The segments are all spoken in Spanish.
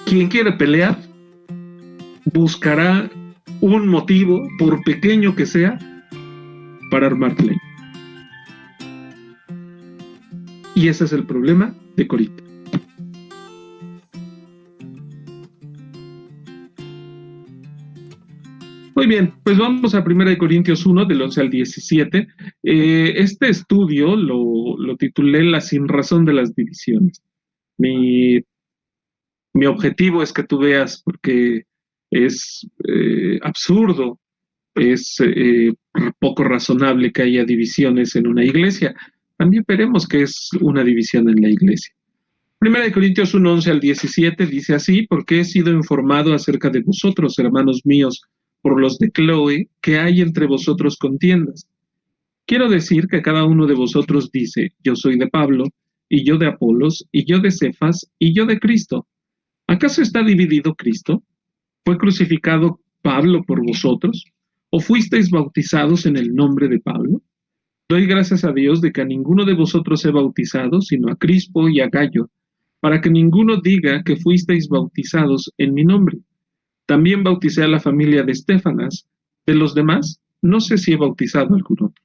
quien quiere pelear buscará un motivo, por pequeño que sea, para armar pleito. Y ese es el problema de Corinto. Muy bien, pues vamos a 1 Corintios 1, del 11 al 17. Este estudio lo titulé La sinrazón de las divisiones. Mi objetivo es que tú veas, porque es absurdo, es poco razonable que haya divisiones en una iglesia. También veremos que es una división en la iglesia. 1 Corintios 1, 11 al 17 dice así: porque he sido informado acerca de vosotros, hermanos míos, por los de Chloe, que hay entre vosotros contiendas. Quiero decir que cada uno de vosotros dice: yo soy de Pablo, y yo de Apolos, y yo de Cefas, y yo de Cristo. ¿Acaso está dividido Cristo? ¿Fue crucificado Pablo por vosotros? ¿O fuisteis bautizados en el nombre de Pablo? Doy gracias a Dios de que a ninguno de vosotros he bautizado, sino a Crispo y a Gayo, para que ninguno diga que fuisteis bautizados en mi nombre. También bauticé a la familia de Estéfanas. De los demás, no sé si he bautizado a algún otro.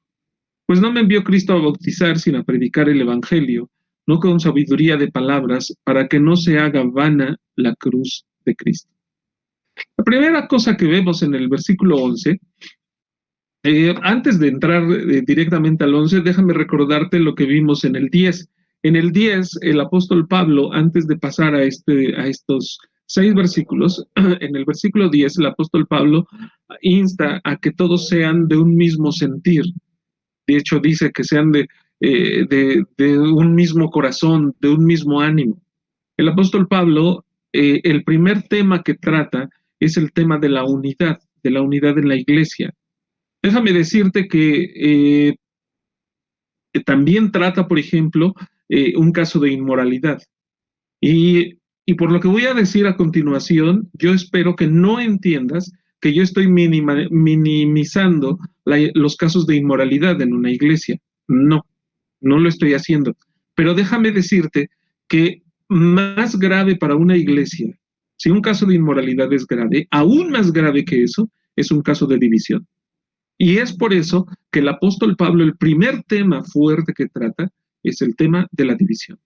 Pues no me envió Cristo a bautizar, sino a predicar el Evangelio, no con sabiduría de palabras, para que no se haga vana la cruz de Cristo. La primera cosa que vemos en el versículo 11, antes de entrar directamente al 11, déjame recordarte lo que vimos en el 10. En el 10, el apóstol Pablo, antes de pasar a estos 6 versículos, en el versículo 10, el apóstol Pablo insta a que todos sean de un mismo sentir. De hecho, dice que sean de un mismo corazón, de un mismo ánimo. El apóstol Pablo, el primer tema que trata es el tema de la unidad en la iglesia. Déjame decirte que también trata, por ejemplo, un caso de inmoralidad. Y por lo que voy a decir a continuación, yo espero que no entiendas que yo estoy minimizando los casos de inmoralidad en una iglesia. No, no lo estoy haciendo. Pero déjame decirte que más grave para una iglesia, si un caso de inmoralidad es grave, aún más grave que eso, es un caso de división. Y es por eso que el apóstol Pablo, el primer tema fuerte que trata, es el tema de la división.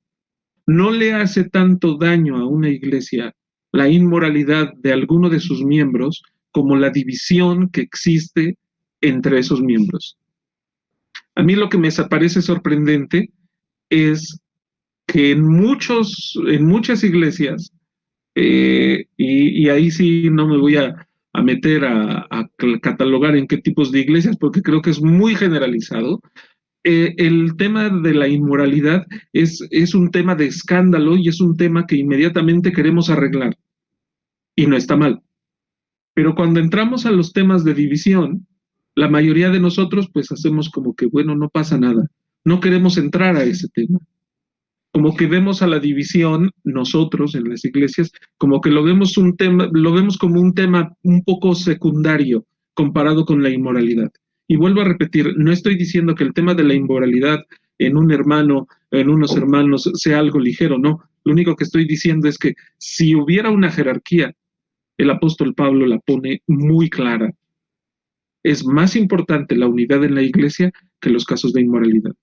No le hace tanto daño a una iglesia la inmoralidad de alguno de sus miembros como la división que existe entre esos miembros. A mí lo que me parece sorprendente es que en muchas iglesias, y ahí sí no me voy a meter a catalogar en qué tipos de iglesias, porque creo que es muy generalizado, el tema de la inmoralidad es un tema de escándalo y es un tema que inmediatamente queremos arreglar. Y no está mal. Pero cuando entramos a los temas de división, la mayoría de nosotros pues hacemos como que, bueno, no pasa nada. No queremos entrar a ese tema. Como que vemos a la división, nosotros en las iglesias, como que lo vemos como un tema un poco secundario comparado con la inmoralidad. Y vuelvo a repetir, no estoy diciendo que el tema de la inmoralidad en un hermano, en unos hermanos, sea algo ligero, no. Lo único que estoy diciendo es que si hubiera una jerarquía, el apóstol Pablo la pone muy clara. Es más importante la unidad en la iglesia que los casos de inmoralidad.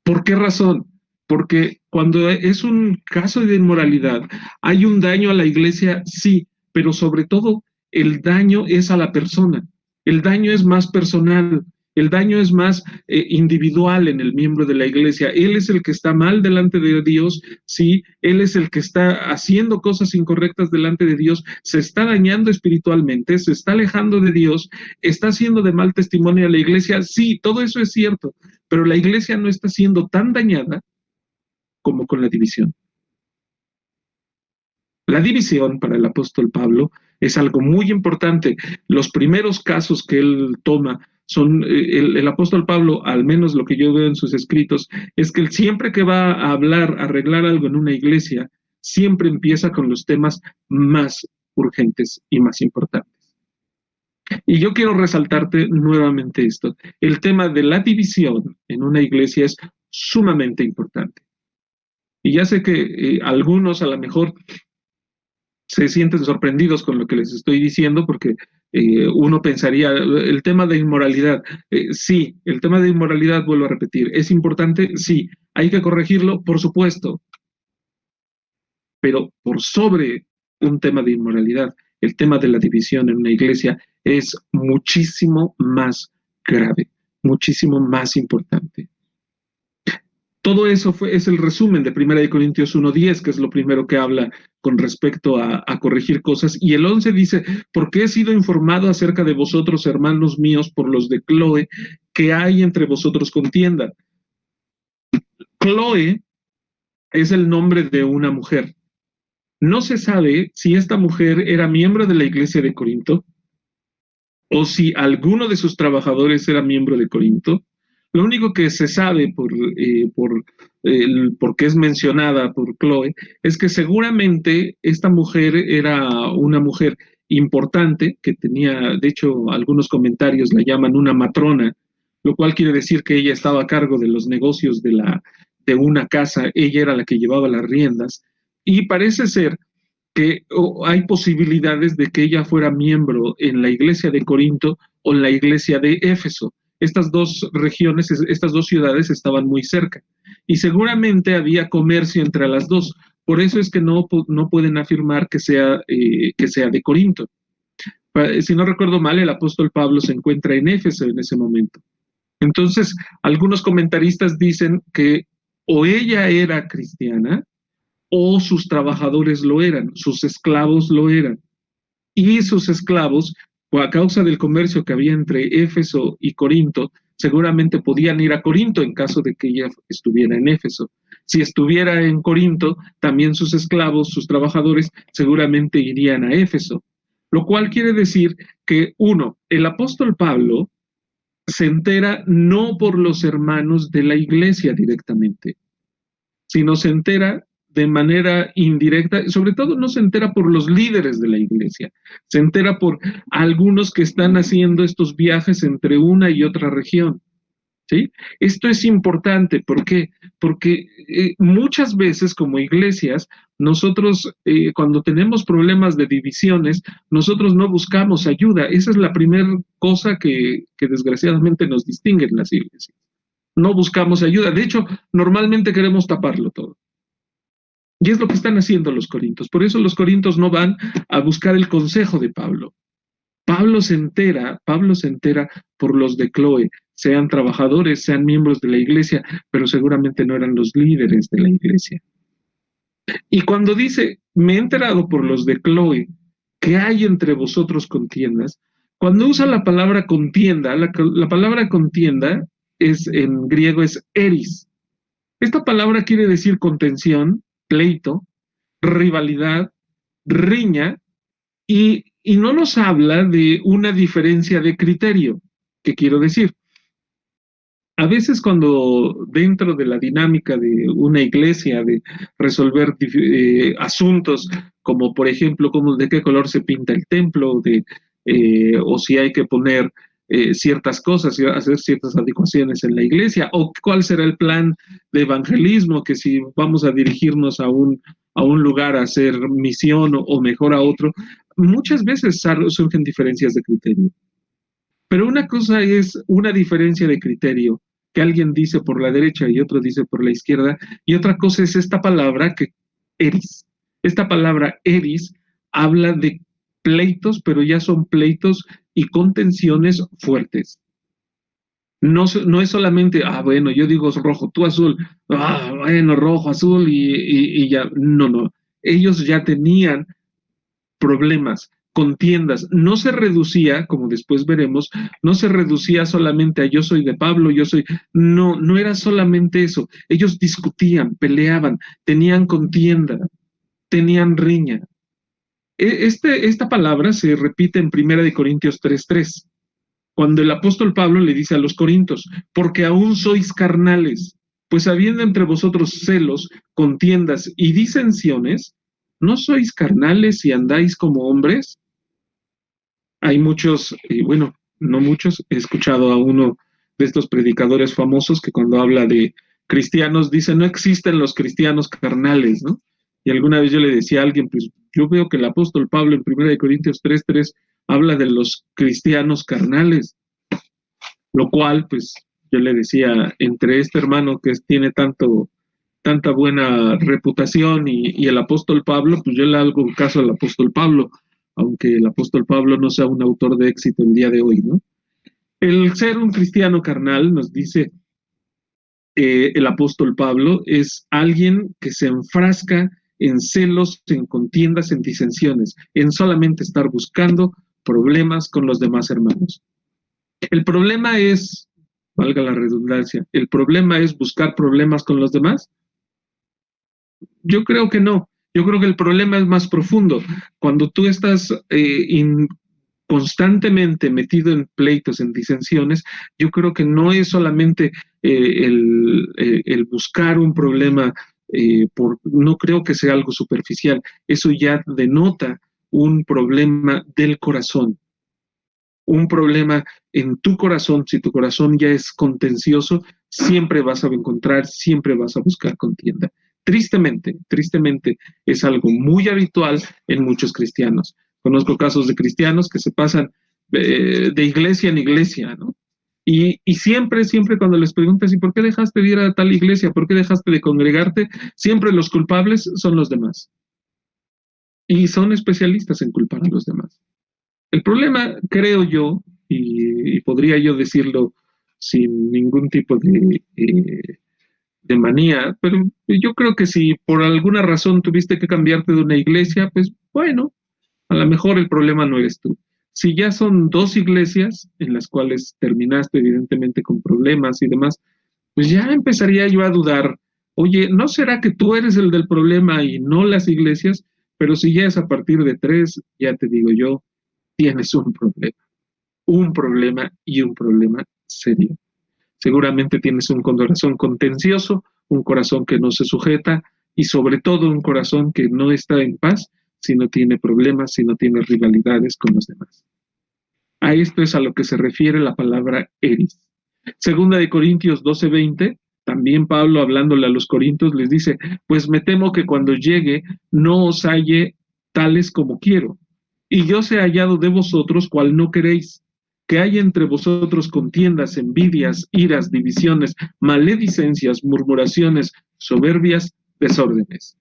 ¿Por qué razón? Porque cuando es un caso de inmoralidad, hay un daño a la iglesia, sí, pero sobre todo el daño es a la persona. El daño es más personal, el daño es más individual en el miembro de la iglesia. Él es el que está mal delante de Dios, sí, él es el que está haciendo cosas incorrectas delante de Dios, se está dañando espiritualmente, se está alejando de Dios, está haciendo de mal testimonio a la iglesia, sí, todo eso es cierto, pero la iglesia no está siendo tan dañada como con la división. La división para el apóstol Pablo es algo muy importante. Los primeros casos que él toma son, el apóstol Pablo, al menos lo que yo veo en sus escritos, es que él siempre que va a hablar, a arreglar algo en una iglesia, siempre empieza con los temas más urgentes y más importantes. Y yo quiero resaltarte nuevamente esto. El tema de la división en una iglesia es sumamente importante. Y ya sé que algunos a lo mejor se sienten sorprendidos con lo que les estoy diciendo porque uno pensaría, el tema de inmoralidad, sí, el tema de inmoralidad, vuelvo a repetir, es importante, sí, hay que corregirlo, por supuesto, pero por sobre un tema de inmoralidad, el tema de la división en una iglesia es muchísimo más grave, muchísimo más importante. Todo eso es el resumen de 1 Corintios 1:10, que es lo primero que habla con respecto a corregir cosas. Y el 11 dice, porque he sido informado acerca de vosotros, hermanos míos, por los de Cloe, que hay entre vosotros contienda. Cloe es el nombre de una mujer. No se sabe si esta mujer era miembro de la iglesia de Corinto o si alguno de sus trabajadores era miembro de Corinto. Lo único que se sabe porque es mencionada por Chloe es que seguramente esta mujer era una mujer importante, que tenía, de hecho, algunos comentarios la llaman una matrona, lo cual quiere decir que ella estaba a cargo de los negocios de una casa, ella era la que llevaba las riendas, y parece ser que hay posibilidades de que ella fuera miembro en la iglesia de Corinto o en la iglesia de Éfeso. Estas dos regiones, estas dos ciudades estaban muy cerca y seguramente había comercio entre las dos. Por eso es que no pueden afirmar que sea de Corinto. Si no recuerdo mal, el apóstol Pablo se encuentra en Éfeso en ese momento. Entonces, algunos comentaristas dicen que o ella era cristiana o sus trabajadores lo eran, sus esclavos lo eran. Y sus esclavos, a causa del comercio que había entre Éfeso y Corinto, seguramente podían ir a Corinto en caso de que ella estuviera en Éfeso. Si estuviera en Corinto, también sus esclavos, sus trabajadores, seguramente irían a Éfeso. Lo cual quiere decir que, uno, el apóstol Pablo se entera no por los hermanos de la iglesia directamente, sino se entera de manera indirecta, sobre todo no se entera por los líderes de la iglesia, se entera por algunos que están haciendo estos viajes entre una y otra región. ¿Sí? Esto es importante, ¿por qué? Porque muchas veces como iglesias, nosotros cuando tenemos problemas de divisiones, nosotros no buscamos ayuda. Esa es la primera cosa que desgraciadamente nos distingue en las iglesias. No buscamos ayuda. De hecho, normalmente queremos taparlo todo. Y es lo que están haciendo los corintios. Por eso los corintios no van a buscar el consejo de Pablo. Pablo se entera por los de Chloe, sean trabajadores, sean miembros de la iglesia, pero seguramente no eran los líderes de la iglesia. Y cuando dice, me he enterado por los de Chloe, que hay entre vosotros contiendas, cuando usa la palabra contienda, la palabra contienda en griego es eris. Esta palabra quiere decir contención, pleito, rivalidad, riña, y no nos habla de una diferencia de criterio. ¿Qué quiero decir? A veces cuando dentro de la dinámica de una iglesia, de resolver asuntos como por ejemplo de qué color se pinta el templo, o si hay que poner ciertas cosas, hacer ciertas adecuaciones en la iglesia, o cuál será el plan de evangelismo, que si vamos a dirigirnos a un lugar a hacer misión o mejor a otro, muchas veces surgen diferencias de criterio. Pero una cosa es una diferencia de criterio que alguien dice por la derecha y otro dice por la izquierda, y otra cosa es esta palabra que eris. Esta palabra eris habla de pleitos, pero ya son pleitos y contenciones fuertes. No es solamente, bueno, yo digo rojo, tú azul, bueno, rojo, azul y ya. No. Ellos ya tenían problemas, contiendas. No se reducía, como después veremos, no se reducía solamente a yo soy de Pablo, yo soy. No era solamente eso. Ellos discutían, peleaban, tenían contienda, tenían riña. Esta palabra se repite en 1 Corintios 3:3, cuando el apóstol Pablo le dice a los corintios, porque aún sois carnales, pues habiendo entre vosotros celos, contiendas y disensiones, ¿no sois carnales y andáis como hombres? Hay muchos, bueno, no muchos, he escuchado a uno de estos predicadores famosos que cuando habla de cristianos dice, no existen los cristianos carnales, ¿no? Y alguna vez yo le decía a alguien, pues yo veo que el apóstol Pablo en 1 Corintios 3:3 habla de los cristianos carnales, lo cual, pues, yo le decía, entre este hermano que tiene tanta buena reputación y el apóstol Pablo, pues yo le hago caso al apóstol Pablo, aunque el apóstol Pablo no sea un autor de éxito el día de hoy, ¿no? El ser un cristiano carnal, nos dice el apóstol Pablo, es alguien que se enfrasca en celos, en contiendas, en disensiones, en solamente estar buscando problemas con los demás hermanos. El problema es, valga la redundancia, el problema es buscar problemas con los demás. Yo creo que no. Yo creo que el problema es más profundo. Cuando tú estás constantemente metido en pleitos, en disensiones, yo creo que no es solamente el buscar un problema, no creo que sea algo superficial. Eso ya denota un problema del corazón. Un problema en tu corazón, si tu corazón ya es contencioso, siempre vas a encontrar, siempre vas a buscar contienda. Tristemente es algo muy habitual en muchos cristianos. Conozco casos de cristianos que se pasan de iglesia en iglesia, ¿no? Y siempre cuando les preguntas, ¿y por qué dejaste de ir a tal iglesia? ¿Por qué dejaste de congregarte? Siempre los culpables son los demás. Y son especialistas en culpar a los demás. El problema, creo yo, y podría yo decirlo sin ningún tipo de manía, pero yo creo que si por alguna razón tuviste que cambiarte de una iglesia, pues bueno, a lo mejor el problema no eres tú. Si ya son dos iglesias en las cuales terminaste evidentemente con problemas y demás, pues ya empezaría yo a dudar, oye, ¿no será que tú eres el del problema y no las iglesias? Pero si ya es a partir de 3, ya te digo yo, tienes un problema y un problema serio. Seguramente tienes un corazón contencioso, un corazón que no se sujeta y sobre todo un corazón que no está en paz si no tiene problemas, si no tiene rivalidades con los demás. A esto es a lo que se refiere la palabra eris. Segunda de Corintios 12:20, también Pablo hablándole a los corintios les dice, pues me temo que cuando llegue no os halle tales como quiero, y yo sea hallado de vosotros cual no queréis, que haya entre vosotros contiendas, envidias, iras, divisiones, maledicencias, murmuraciones, soberbias, desórdenes.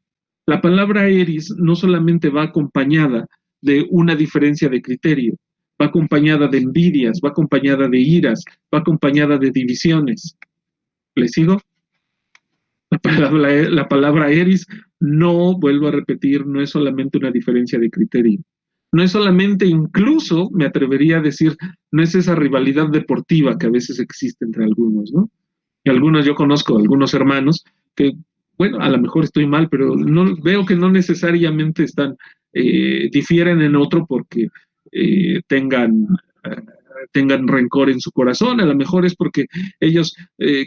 La palabra eris no solamente va acompañada de una diferencia de criterio, va acompañada de envidias, va acompañada de iras, va acompañada de divisiones. ¿Le sigo? La palabra eris no, vuelvo a repetir, no es solamente una diferencia de criterio. No es solamente, incluso, me atrevería a decir, no es esa rivalidad deportiva que a veces existe entre algunos, ¿no? Y algunos, yo conozco algunos hermanos que, bueno, a lo mejor estoy mal, pero no veo que no necesariamente difieren en otro porque tengan rencor en su corazón, a lo mejor es porque ellos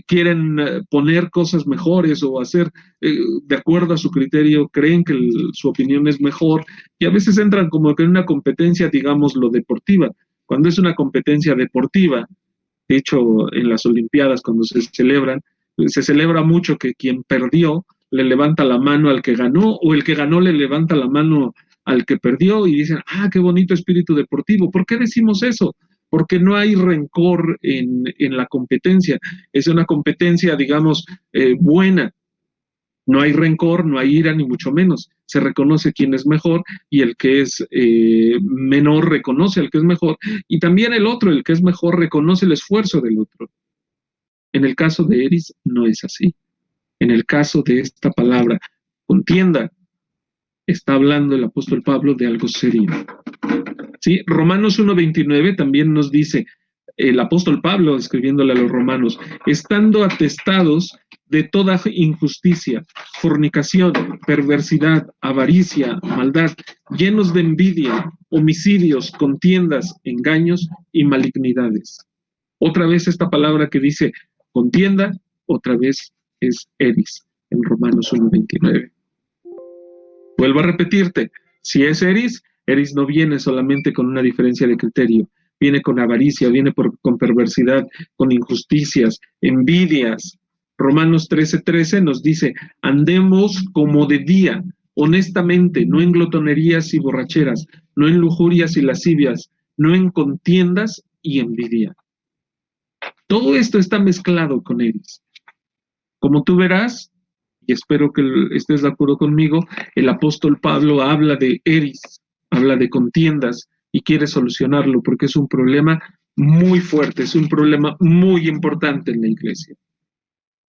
quieren poner cosas mejores o hacer de acuerdo a su criterio, creen que su opinión es mejor y a veces entran como que en una competencia, digamos, lo deportiva. Cuando es una competencia deportiva, de hecho, en las Olimpiadas, cuando se celebran, se celebra mucho que quien perdió le levanta la mano al que ganó o el que ganó le levanta la mano al que perdió y dicen, ah, qué bonito espíritu deportivo. ¿Por qué decimos eso? Porque no hay rencor en la competencia. Es una competencia, digamos, buena. No hay rencor, no hay ira, ni mucho menos. Se reconoce quién es mejor y el que es menor reconoce al que es mejor. Y también el otro, el que es mejor, reconoce el esfuerzo del otro. En el caso de Eris no es así. En el caso de esta palabra, contienda, está hablando el apóstol Pablo de algo serio. ¿Sí? Romanos 1:29 también nos dice, el apóstol Pablo escribiéndole a los romanos, estando atestados de toda injusticia, fornicación, perversidad, avaricia, maldad, llenos de envidia, homicidios, contiendas, engaños y malignidades. Otra vez esta palabra que dice contienda, otra vez es eris en Romanos 1:29. Vuelvo a repetirte, si es eris, eris no viene solamente con una diferencia de criterio, viene con avaricia, viene con perversidad, con injusticias, envidias. Romanos 13:13 nos dice, andemos como de día, honestamente, no en glotonerías y borracheras, no en lujurias y lascivias, no en contiendas y envidia. Todo esto está mezclado con eris. Como tú verás, y espero que estés de acuerdo conmigo, el apóstol Pablo habla de eris, habla de contiendas y quiere solucionarlo porque es un problema muy fuerte, es un problema muy importante en la iglesia.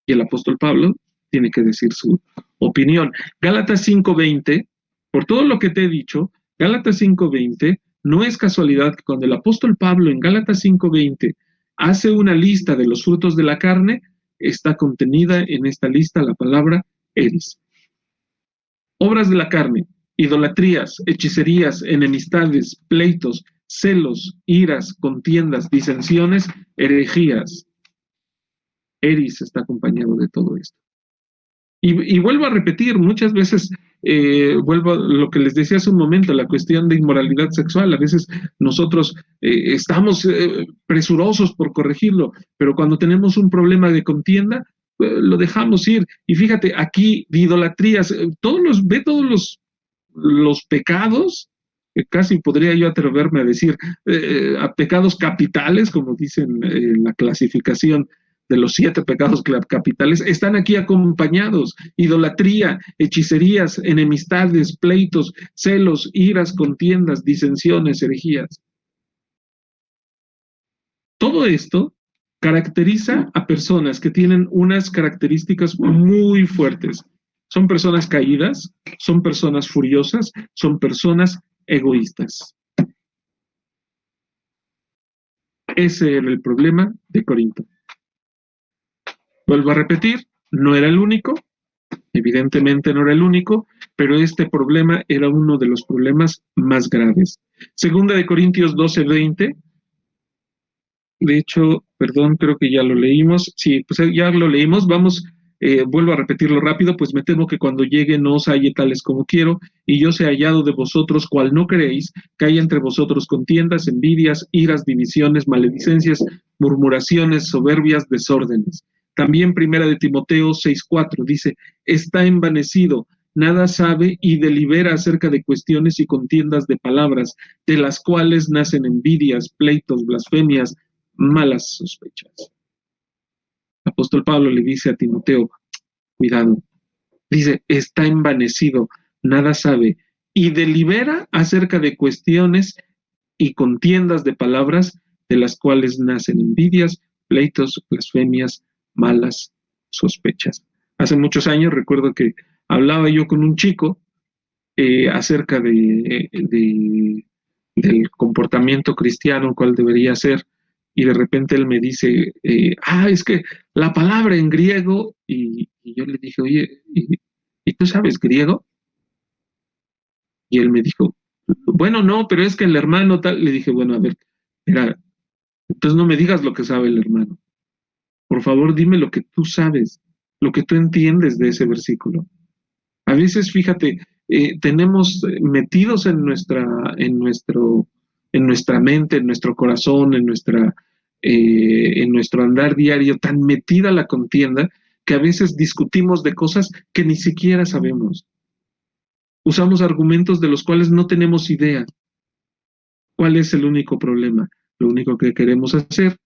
Y el apóstol Pablo tiene que decir su opinión. Gálatas 5:20, por todo lo que te he dicho, Gálatas 5:20, no es casualidad que cuando el apóstol Pablo en Gálatas 5:20 hace una lista de los frutos de la carne, está contenida en esta lista la palabra eris. Obras de la carne, idolatrías, hechicerías, enemistades, pleitos, celos, iras, contiendas, disensiones, herejías. Eris está acompañado de todo esto. Y vuelvo a repetir, muchas veces, vuelvo a lo que les decía hace un momento, la cuestión de inmoralidad sexual, a veces nosotros estamos presurosos por corregirlo, pero cuando tenemos un problema de contienda, lo dejamos ir. Y fíjate, aquí de idolatrías, ve todos los pecados, casi podría yo atreverme a decir, a pecados capitales, como dicen en la clasificación de los 7 pecados capitales, están aquí acompañados: idolatría, hechicerías, enemistades, pleitos, celos, iras, contiendas, disensiones, herejías. Todo esto caracteriza a personas que tienen unas características muy fuertes. Son personas caídas, son personas furiosas, son personas egoístas. Ese era el problema de Corinto. Vuelvo a repetir, no era el único, evidentemente no era el único, pero este problema era uno de los problemas más graves. Segunda de Corintios 12:20, de hecho, perdón, creo que ya lo leímos. Sí, pues ya lo leímos. Vamos, vuelvo a repetirlo rápido, pues me temo que cuando llegue no os halle tales como quiero, y yo sea hallado de vosotros cual no queréis, que haya entre vosotros contiendas, envidias, iras, divisiones, maledicencias, murmuraciones, soberbias, desórdenes. También primera de Timoteo 6:4 dice: está envanecido, nada sabe y delibera acerca de cuestiones y contiendas de palabras, de las cuales nacen envidias, pleitos, blasfemias, malas sospechas. El apóstol Pablo le dice a Timoteo: cuidado, dice, está envanecido, nada sabe y delibera acerca de cuestiones y contiendas de palabras, de las cuales nacen envidias, pleitos, blasfemias, malas sospechas. Hace muchos años recuerdo que hablaba yo con un chico acerca del comportamiento cristiano, cuál debería ser, y de repente él me dice, es que la palabra en griego, y yo le dije, oye, ¿y tú sabes griego? Y él me dijo, bueno, no, pero es que el hermano tal. Le dije, bueno, a ver, mira, entonces no me digas lo que sabe el hermano. Por favor, dime lo que tú sabes, lo que tú entiendes de ese versículo. A veces, fíjate, tenemos metidos en nuestra mente, en nuestro corazón, en nuestro andar diario, tan metida la contienda, que a veces discutimos de cosas que ni siquiera sabemos. Usamos argumentos de los cuales no tenemos idea. ¿Cuál es el único problema? Lo único que queremos hacer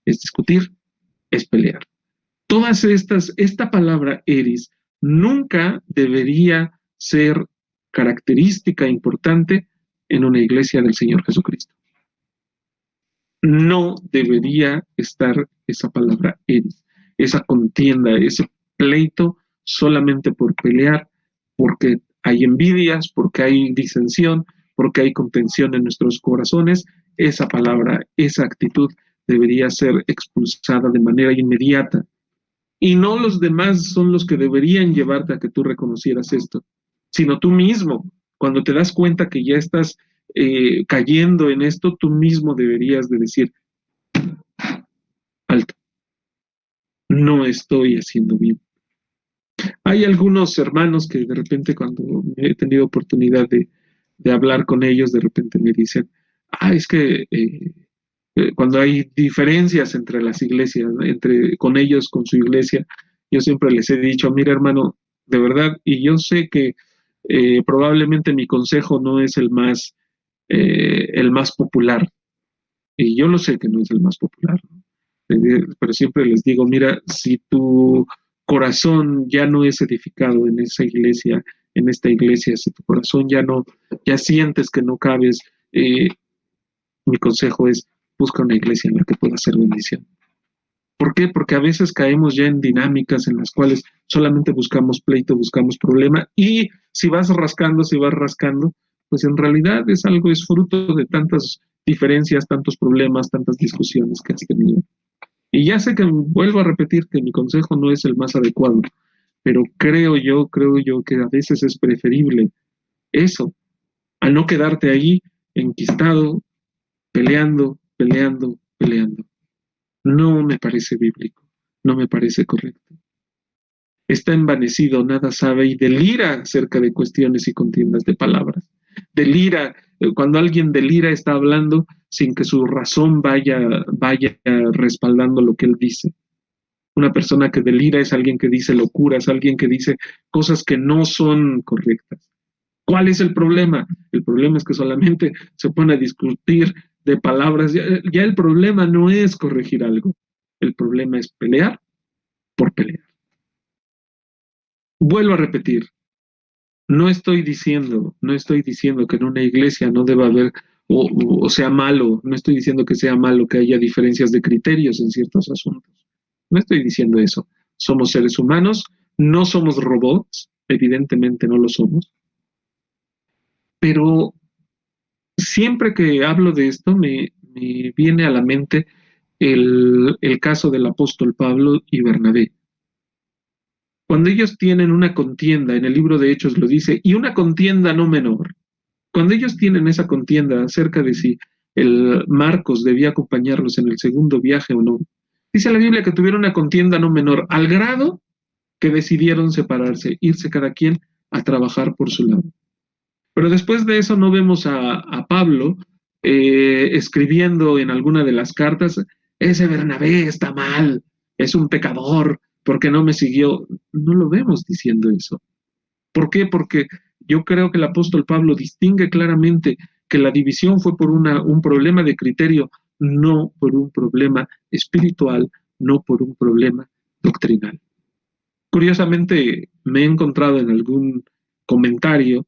es discutir, es pelear. Esta palabra eris nunca debería ser característica importante en una iglesia del Señor Jesucristo. No debería estar esa palabra eris, esa contienda, ese pleito solamente por pelear, porque hay envidias, porque hay disensión, porque hay contención en nuestros corazones. Esa palabra, esa actitud debería ser expulsada de manera inmediata. Y no los demás son los que deberían llevarte a que tú reconocieras esto, sino tú mismo. Cuando te das cuenta que ya estás cayendo en esto, tú mismo deberías de decir, alto, no estoy haciendo bien. Hay algunos hermanos que de repente cuando he tenido oportunidad de hablar con ellos, de repente me dicen, es que cuando hay diferencias entre las iglesias, con ellos, con su iglesia, yo siempre les he dicho, mira hermano, de verdad, y yo sé que probablemente mi consejo no es el más popular, y yo lo sé que no es el más popular, ¿no? Pero siempre les digo, mira, si tu corazón ya no es edificado en esa iglesia, en esta iglesia, si tu corazón ya sientes que no cabes, eh, mi consejo es busca una iglesia en la que pueda ser bendición. ¿Por qué? Porque a veces caemos ya en dinámicas en las cuales solamente buscamos pleito, buscamos problema, y si vas rascando, pues en realidad es fruto de tantas diferencias, tantos problemas, tantas discusiones que has tenido. Y ya sé que vuelvo a repetir que mi consejo no es el más adecuado, pero creo yo que a veces es preferible eso, a no quedarte ahí enquistado, peleando, peleando, peleando. No me parece bíblico, no me parece correcto. Está envanecido, nada sabe y delira acerca de cuestiones y contiendas de palabras. Delira, cuando alguien delira está hablando sin que su razón vaya respaldando lo que él dice. Una persona que delira es alguien que dice locuras, alguien que dice cosas que no son correctas. ¿Cuál es el problema? El problema es que solamente se pone a discutir de palabras. Ya el problema no es corregir algo. El problema es pelear por pelear. Vuelvo a repetir, no estoy diciendo que en una iglesia no deba haber o sea malo, no estoy diciendo que sea malo que haya diferencias de criterios en ciertos asuntos. No estoy diciendo eso. Somos seres humanos, no somos robots, evidentemente no lo somos, pero siempre que hablo de esto me viene a la mente el caso del apóstol Pablo y Bernabé. Cuando ellos tienen una contienda, en el libro de Hechos lo dice, y una contienda no menor, cuando ellos tienen esa contienda acerca de si el Marcos debía acompañarlos en el segundo viaje o no, dice la Biblia que tuvieron una contienda no menor, al grado que decidieron separarse, irse cada quien a trabajar por su lado. Pero después de eso no vemos a Pablo escribiendo en alguna de las cartas, ese Bernabé está mal, es un pecador, porque no me siguió. No lo vemos diciendo eso. ¿Por qué? Porque yo creo que el apóstol Pablo distingue claramente que la división fue por un problema de criterio, no por un problema espiritual, no por un problema doctrinal. Curiosamente, me he encontrado en algún comentario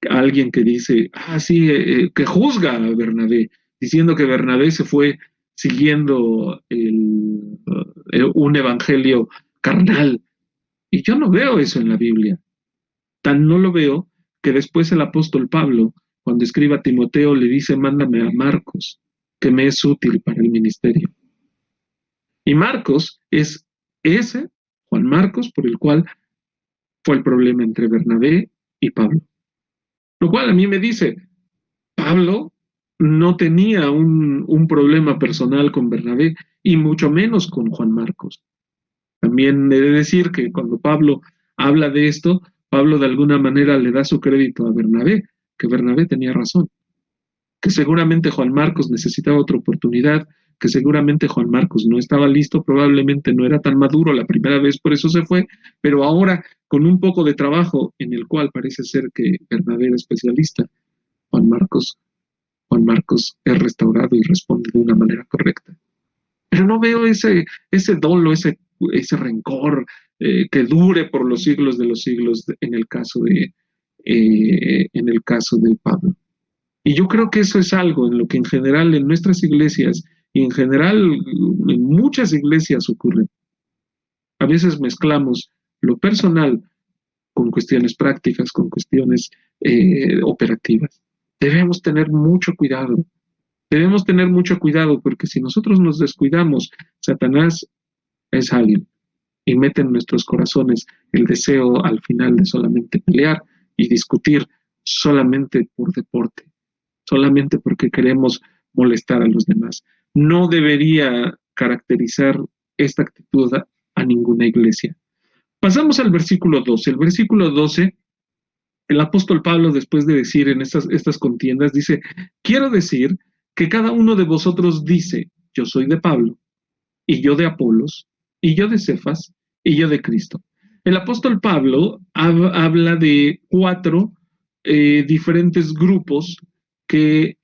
alguien que dice, sí, que juzga a Bernabé, diciendo que Bernabé se fue siguiendo un evangelio carnal. Y yo no veo eso en la Biblia. Tan no lo veo que después el apóstol Pablo, cuando escribe a Timoteo, le dice, mándame a Marcos, que me es útil para el ministerio. Y Marcos es ese, Juan Marcos, por el cual fue el problema entre Bernabé y Pablo. Lo cual a mí me dice, Pablo no tenía un problema personal con Bernabé y mucho menos con Juan Marcos. También he de decir que cuando Pablo habla de esto, Pablo de alguna manera le da su crédito a Bernabé, que Bernabé tenía razón, que seguramente Juan Marcos necesitaba otra oportunidad, que seguramente Juan Marcos no estaba listo, probablemente no era tan maduro la primera vez, por eso se fue, pero ahora con un poco de trabajo en el cual parece ser que Bernabé era especialista, Juan Marcos, Juan Marcos es restaurado y responde de una manera correcta. Pero no veo ese dolo, ese rencor que dure por los siglos de los siglos en el caso de Pablo. Y yo creo que eso es algo en lo que en general en nuestras iglesias y en general en muchas iglesias ocurre. A veces mezclamos lo personal con cuestiones prácticas, con cuestiones operativas. Debemos tener mucho cuidado. Debemos tener mucho cuidado porque si nosotros nos descuidamos, Satanás es hábil y mete en nuestros corazones el deseo al final de solamente pelear y discutir solamente por deporte, solamente porque queremos molestar a los demás. No debería caracterizar esta actitud a ninguna iglesia. Pasamos al versículo 12. El versículo 12, el apóstol Pablo, después de decir en estas contiendas, dice, quiero decir que cada uno de vosotros dice, yo soy de Pablo, y yo de Apolos, y yo de Cefas, y yo de Cristo. El apóstol Pablo habla de cuatro diferentes grupos que,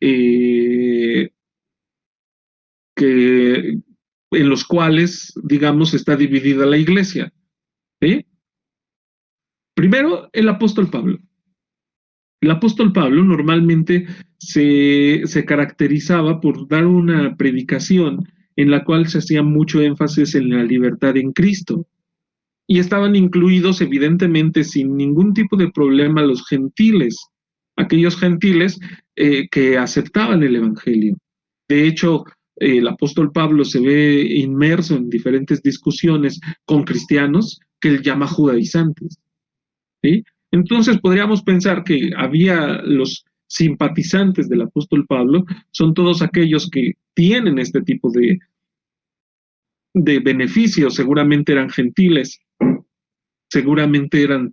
que en los cuales, digamos, está dividida la iglesia. ¿Sí? Primero, el apóstol Pablo. El apóstol Pablo normalmente se caracterizaba por dar una predicación en la cual se hacía mucho énfasis en la libertad en Cristo. Y estaban incluidos, evidentemente, sin ningún tipo de problema, los gentiles, aquellos gentiles que aceptaban el Evangelio. De hecho, el apóstol Pablo se ve inmerso en diferentes discusiones con cristianos que él llama judaizantes. ¿Sí? Entonces podríamos pensar que había los simpatizantes del apóstol Pablo, son todos aquellos que tienen este tipo de beneficios, seguramente eran gentiles, seguramente eran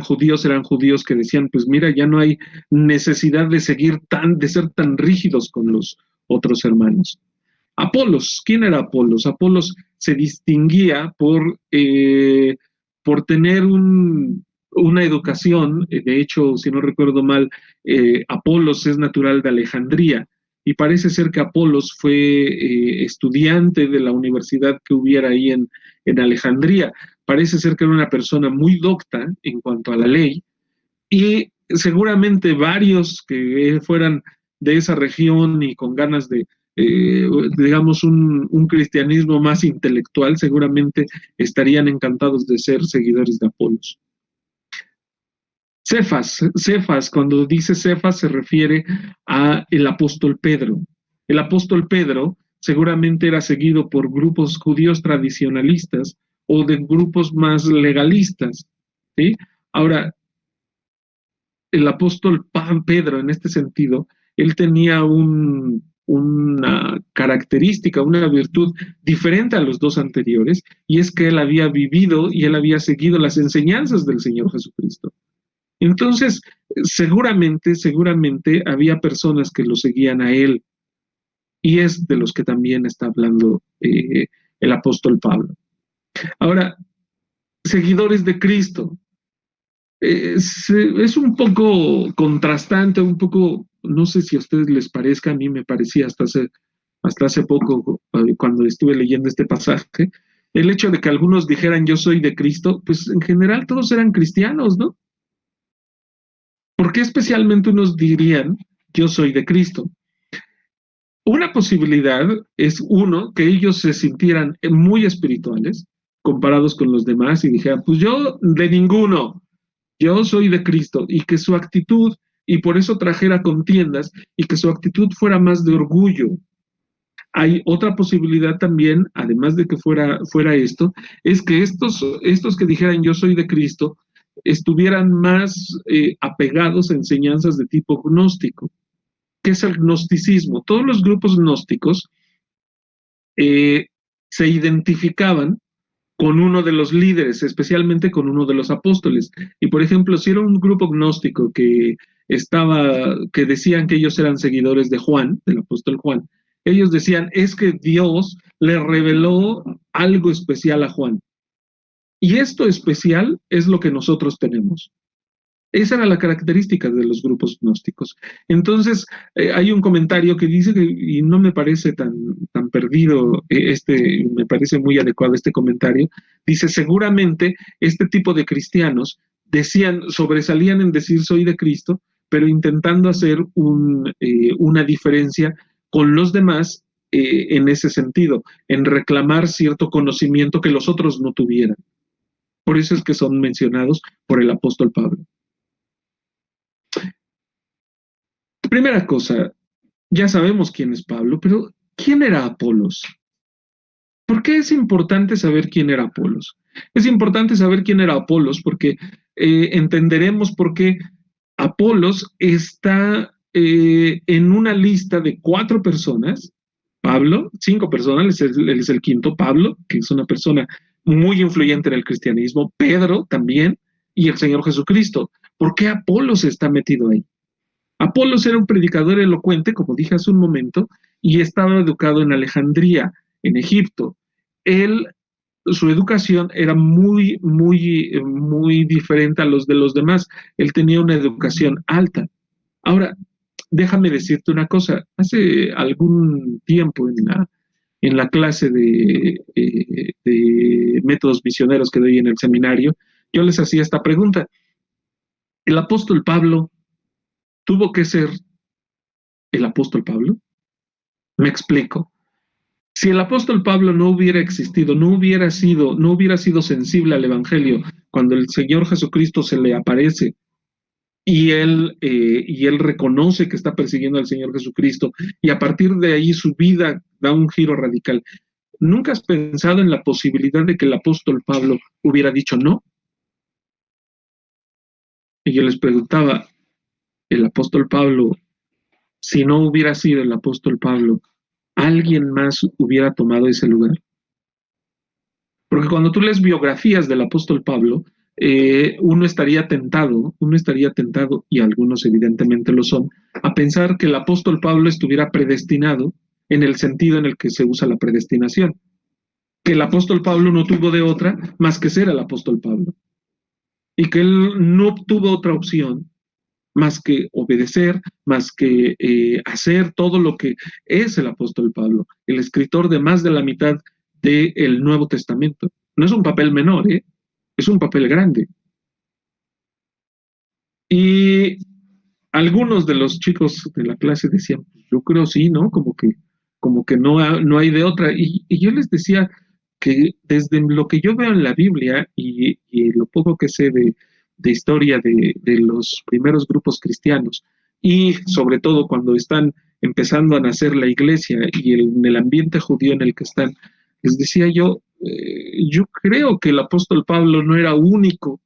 judíos que decían, pues mira, ya no hay necesidad de de ser tan rígidos con los otros hermanos. Apolos, ¿quién era Apolos? Apolos se distinguía por tener una educación, de hecho, si no recuerdo mal, Apolos es natural de Alejandría, y parece ser que Apolos fue estudiante de la universidad que hubiera ahí en Alejandría. Parece ser que era una persona muy docta en cuanto a la ley, y seguramente varios que fueran de esa región y con ganas de, digamos, un cristianismo más intelectual, seguramente estarían encantados de ser seguidores de Apolos. Cefas, cuando dice Cefas se refiere a el apóstol Pedro. El apóstol Pedro seguramente era seguido por grupos judíos tradicionalistas o de grupos más legalistas, ¿sí? Ahora, el apóstol Pedro, en este sentido, él tenía una característica, una virtud diferente a los dos anteriores, y es que él había vivido y él había seguido las enseñanzas del Señor Jesucristo. Entonces, seguramente había personas que lo seguían a él, y es de los que también está hablando el apóstol Pablo. Ahora, seguidores de Cristo, es un poco contrastante, un poco, no sé si a ustedes les parezca, a mí me parecía hasta hace poco, cuando estuve leyendo este pasaje, el hecho de que algunos dijeran yo soy de Cristo, pues en general todos eran cristianos, ¿no? ¿Por qué especialmente unos dirían yo soy de Cristo? Una posibilidad es, uno, que ellos se sintieran muy espirituales comparados con los demás y dijeran, pues yo de ninguno, yo soy de Cristo, y que su actitud, y por eso trajera contiendas, y que su actitud fuera más de orgullo. Hay otra posibilidad también, además de que fuera esto, es que estos que dijeran yo soy de Cristo, estuvieran más apegados a enseñanzas de tipo gnóstico. ¿Qué es el gnosticismo? Todos los grupos gnósticos eh, se identificaban con uno de los líderes, especialmente con uno de los apóstoles. Y por ejemplo, si era un grupo gnóstico que decían que ellos eran seguidores de Juan, del apóstol Juan, ellos decían, es que Dios le reveló algo especial a Juan. Y esto especial es lo que nosotros tenemos. Esa era la característica de los grupos gnósticos. Entonces, hay un comentario que dice, y no me parece tan perdido, me parece muy adecuado este comentario, dice, seguramente este tipo de cristianos sobresalían en decir soy de Cristo, pero intentando hacer una diferencia con los demás en ese sentido, en reclamar cierto conocimiento que los otros no tuvieran. Por eso es que son mencionados por el apóstol Pablo. Primera cosa, ya sabemos quién es Pablo, pero ¿quién era Apolos? ¿Por qué es importante saber quién era Apolos? Es importante saber quién era Apolos porque entenderemos por qué Apolos está en una lista de 4 personas. Pablo, 5 personas, él es el quinto. Pablo, que es una persona muy influyente en el cristianismo. Pedro también, y el Señor Jesucristo. ¿Por qué Apolos está metido ahí? Apolos era un predicador elocuente, como dije hace un momento, y estaba educado en Alejandría, en Egipto. Él su educación era muy diferente a los de los demás. Él tenía una educación alta. Ahora, déjame decirte una cosa. Hace algún tiempo en la clase de métodos misioneros que doy en el seminario, yo les hacía esta pregunta. ¿El apóstol Pablo tuvo que ser el apóstol Pablo? Me explico. Si el apóstol Pablo no hubiera existido, no hubiera sido sensible al Evangelio cuando el Señor Jesucristo se le aparece y él reconoce que está persiguiendo al Señor Jesucristo y a partir de ahí su vida da un giro radical. ¿Nunca has pensado en la posibilidad de que el apóstol Pablo hubiera dicho no? Y yo les preguntaba, el apóstol Pablo, si no hubiera sido el apóstol Pablo, ¿alguien más hubiera tomado ese lugar? Porque cuando tú lees biografías del apóstol Pablo, uno estaría tentado, y algunos evidentemente lo son, a pensar que el apóstol Pablo estuviera predestinado en el sentido en el que se usa la predestinación, que el apóstol Pablo no tuvo de otra más que ser el apóstol Pablo, y que él no tuvo otra opción más que obedecer, más que hacer todo lo que es el apóstol Pablo, el escritor de más de la mitad del Nuevo Testamento. No es un papel menor, es un papel grande. Y algunos de los chicos de la clase decían, yo creo sí, ¿no? Como que no hay de otra. Y yo les decía que desde lo que yo veo en la Biblia y lo poco que sé de historia de los primeros grupos cristianos, y sobre todo cuando están empezando a nacer la iglesia y en el ambiente judío en el que están, les decía yo creo que el apóstol Pablo no era único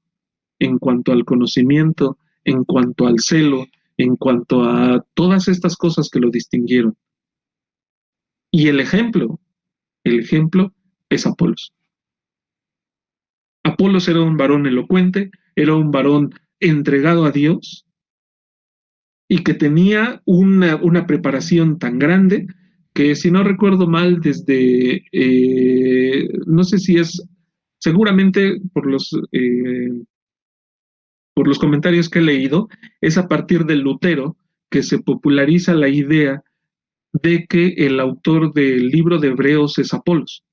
en cuanto al conocimiento, en cuanto al celo, en cuanto a todas estas cosas que lo distinguieron. Y el ejemplo es Apolos. Apolos era un varón elocuente, era un varón entregado a Dios y que tenía una preparación tan grande que, si no recuerdo mal, no sé si es, seguramente por los comentarios que he leído, es a partir de Lutero que se populariza la idea de que el autor del libro de Hebreos es Apolos.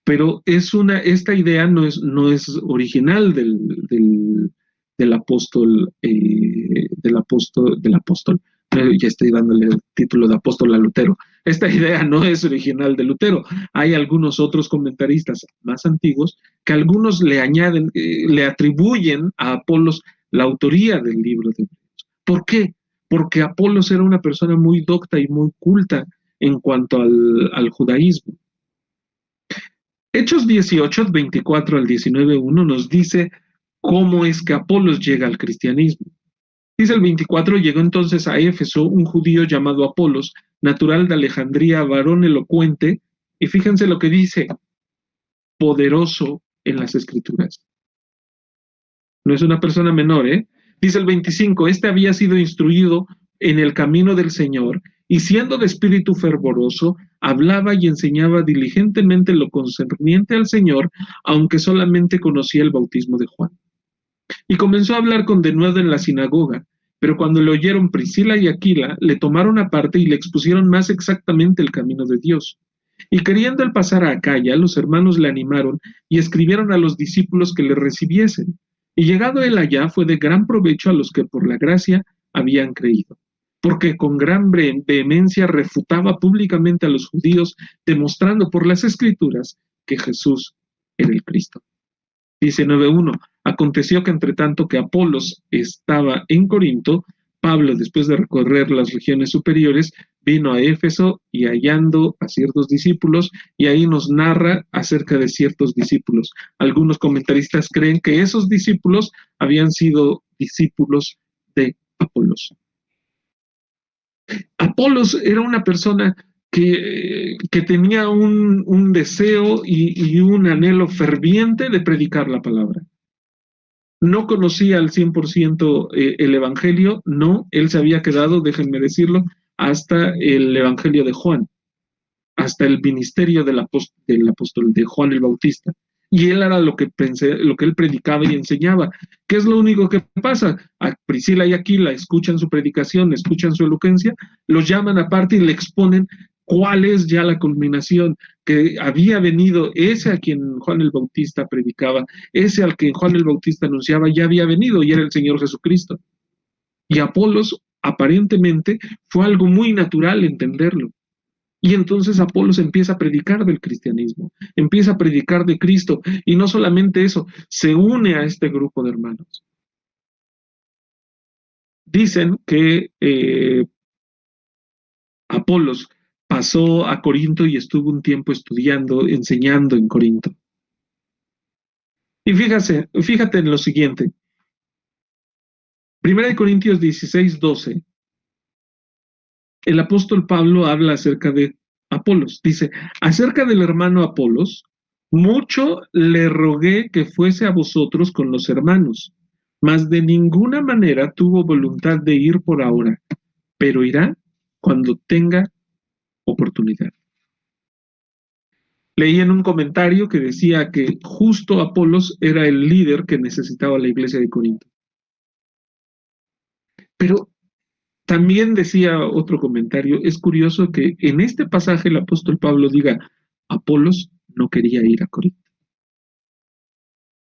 Pero esta idea no es original del apóstol. Ya estoy dándole el título de apóstol a Lutero. Esta idea no es original de Lutero. Hay algunos otros comentaristas más antiguos que algunos le añaden, le atribuyen a Apolos la autoría del libro de Hebreos. ¿Por qué? Porque Apolos era una persona muy docta y muy culta en cuanto al judaísmo. Hechos 18, 24 al 19:1 nos dice cómo es que Apolos llega al cristianismo. Dice el 24, llegó entonces a Éfeso un judío llamado Apolos, natural de Alejandría, varón elocuente, y fíjense lo que dice, poderoso en las escrituras. No es una persona menor, ¿eh? Dice el 25, este había sido instruido en el camino del Señor, y siendo de espíritu fervoroso, hablaba y enseñaba diligentemente lo concerniente al Señor, aunque solamente conocía el bautismo de Juan. Y comenzó a hablar con denuedo en la sinagoga, pero cuando le oyeron Priscila y Aquila, le tomaron aparte y le expusieron más exactamente el camino de Dios. Y queriendo él pasar a Acaya, los hermanos le animaron y escribieron a los discípulos que le recibiesen. Y llegado él allá, fue de gran provecho a los que por la gracia habían creído, porque con gran vehemencia refutaba públicamente a los judíos, demostrando por las escrituras que Jesús era el Cristo. Dice 9:1, aconteció que entre tanto que Apolos estaba en Corinto, Pablo, después de recorrer las regiones superiores, vino a Éfeso y hallando a ciertos discípulos, y ahí nos narra acerca de ciertos discípulos. Algunos comentaristas creen que esos discípulos habían sido discípulos de Apolos. Apolos era una persona que tenía un deseo y un anhelo ferviente de predicar la palabra. No conocía al 100% el Evangelio, no, él se había quedado, déjenme decirlo, hasta el Evangelio de Juan. hasta el ministerio del apóstol de Juan el Bautista. Y él era lo que él predicaba y enseñaba. ¿Qué es lo único que pasa? A Priscila y Aquila escuchan su predicación, escuchan su elocuencia, los llaman aparte y le exponen cuál es ya la culminación, que había venido ese a quien Juan el Bautista predicaba, ese al que Juan el Bautista anunciaba, ya había venido y era el Señor Jesucristo. Y Apolos, aparentemente, fue algo muy natural entenderlo. Y entonces Apolos empieza a predicar del cristianismo, empieza a predicar de Cristo, y no solamente eso, se une a este grupo de hermanos. Dicen que Apolos pasó a Corinto y estuvo un tiempo estudiando, enseñando en Corinto. Y fíjate en lo siguiente. 1 Corintios 16:12. El apóstol Pablo habla acerca de Apolos. Dice, acerca del hermano Apolos, mucho le rogué que fuese a vosotros con los hermanos, mas de ninguna manera tuvo voluntad de ir por ahora, pero irá cuando tenga oportunidad. Leí en un comentario que decía que justo Apolos era el líder que necesitaba la iglesia de Corinto. Pero también decía otro comentario, es curioso que en este pasaje el apóstol Pablo diga, Apolos no quería ir a Corinto.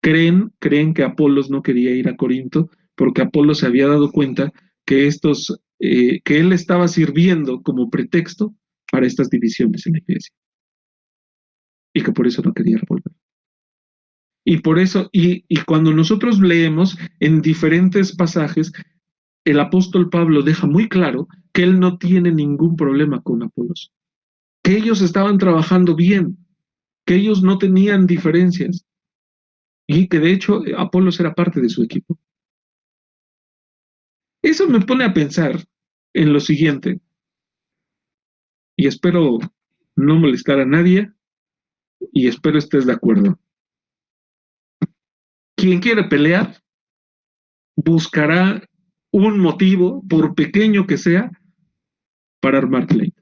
Creen que Apolos no quería ir a Corinto porque Apolos se había dado cuenta que que él estaba sirviendo como pretexto para estas divisiones en la iglesia y que por eso no quería volver. Y por eso, y cuando nosotros leemos en diferentes pasajes, el apóstol Pablo deja muy claro que él no tiene ningún problema con Apolos, que ellos estaban trabajando bien, que ellos no tenían diferencias y que de hecho Apolos era parte de su equipo. Eso me pone a pensar en lo siguiente, y espero no molestar a nadie, y espero estés de acuerdo. Quien quiere pelear buscará un motivo, por pequeño que sea, para armar pleito.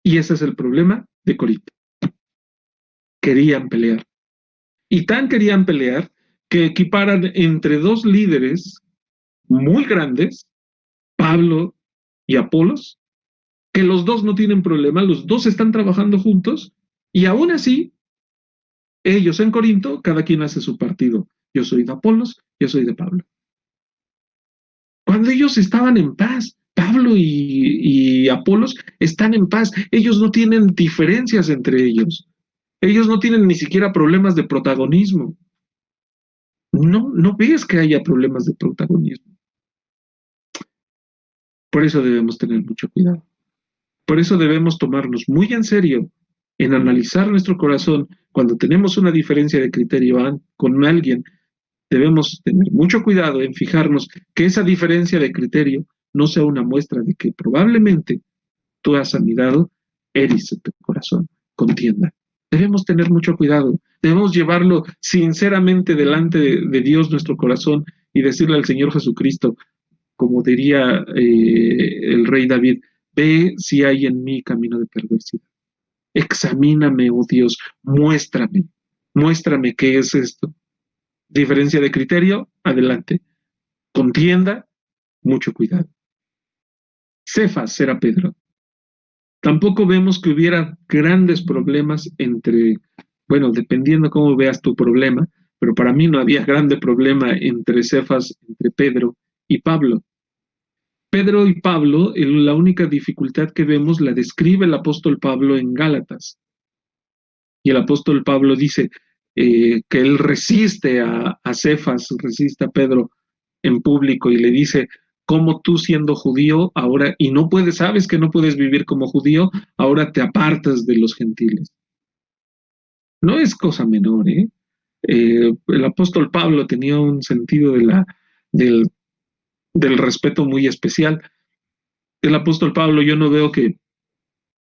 Y ese es el problema de Corinto. Querían pelear. Y tan querían pelear que equiparan entre dos líderes muy grandes, Pablo y Apolos, que los dos no tienen problema, los dos están trabajando juntos, y aún así, ellos en Corinto, cada quien hace su partido. Yo soy de Apolos, yo soy de Pablo. Cuando ellos estaban en paz, Pablo y Apolos están en paz, ellos no tienen diferencias entre ellos, ellos no tienen ni siquiera problemas de protagonismo. No ves que haya problemas de protagonismo. Por eso debemos tener mucho cuidado. Por eso debemos tomarnos muy en serio en analizar nuestro corazón cuando tenemos una diferencia de criterio con alguien. Debemos tener mucho cuidado en fijarnos que esa diferencia de criterio no sea una muestra de que probablemente tú has anidado eris en tu corazón, contienda. Debemos tener mucho cuidado, debemos llevarlo sinceramente delante de Dios nuestro corazón y decirle al Señor Jesucristo, como diría el rey David, ve si hay en mí camino de perversidad. Examíname, oh Dios, muéstrame qué es esto. Diferencia de criterio, adelante. Contienda, mucho cuidado. Cefas era Pedro. Tampoco vemos que hubiera grandes problemas bueno, dependiendo cómo veas tu problema, pero para mí no había grande problema entre Cefas, entre Pedro y Pablo. Pedro y Pablo, la única dificultad que vemos la describe el apóstol Pablo en Gálatas. Y el apóstol Pablo dice que él resiste a Cefas, resiste a Pedro en público y le dice, ¿cómo tú siendo judío ahora, y no puedes, sabes que no puedes vivir como judío, ahora te apartas de los gentiles? No es cosa menor, ¿eh? El apóstol Pablo tenía un sentido del respeto muy especial. El apóstol Pablo, yo no veo que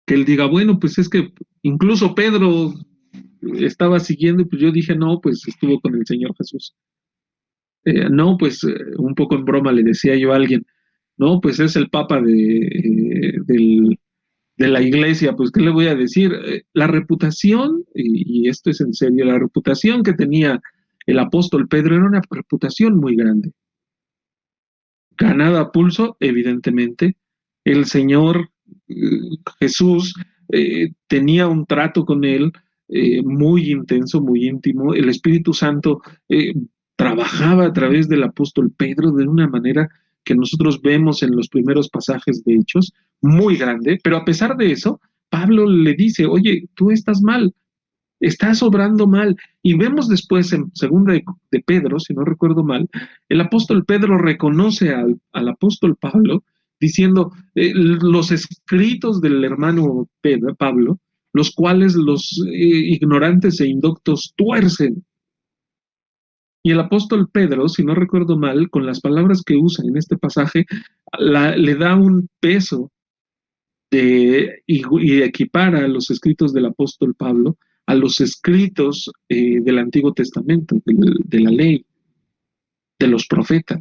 él diga, bueno, pues es que incluso Pedro estaba siguiendo, y pues yo dije, no, pues estuvo con el Señor Jesús. No, pues un poco en broma le decía yo a alguien, no, pues es el papa de la iglesia, pues, ¿qué le voy a decir? La reputación, y esto es en serio, la reputación que tenía el apóstol Pedro era una reputación muy grande. Ganada a pulso, evidentemente. El Señor Jesús tenía un trato con él muy intenso, muy íntimo. El Espíritu Santo trabajaba a través del apóstol Pedro de una manera que nosotros vemos en los primeros pasajes de Hechos, muy grande, pero a pesar de eso, Pablo le dice, oye, tú estás mal, estás obrando mal. Y vemos después en segunda de Pedro, si no recuerdo mal, el apóstol Pedro reconoce al apóstol Pablo diciendo los escritos del hermano Pedro, Pablo, los cuales los ignorantes e indoctos tuercen. Y el apóstol Pedro, si no recuerdo mal, con las palabras que usa en este pasaje, le da un peso y equipara los escritos del apóstol Pablo a los escritos del Antiguo Testamento, de la ley, de los profetas.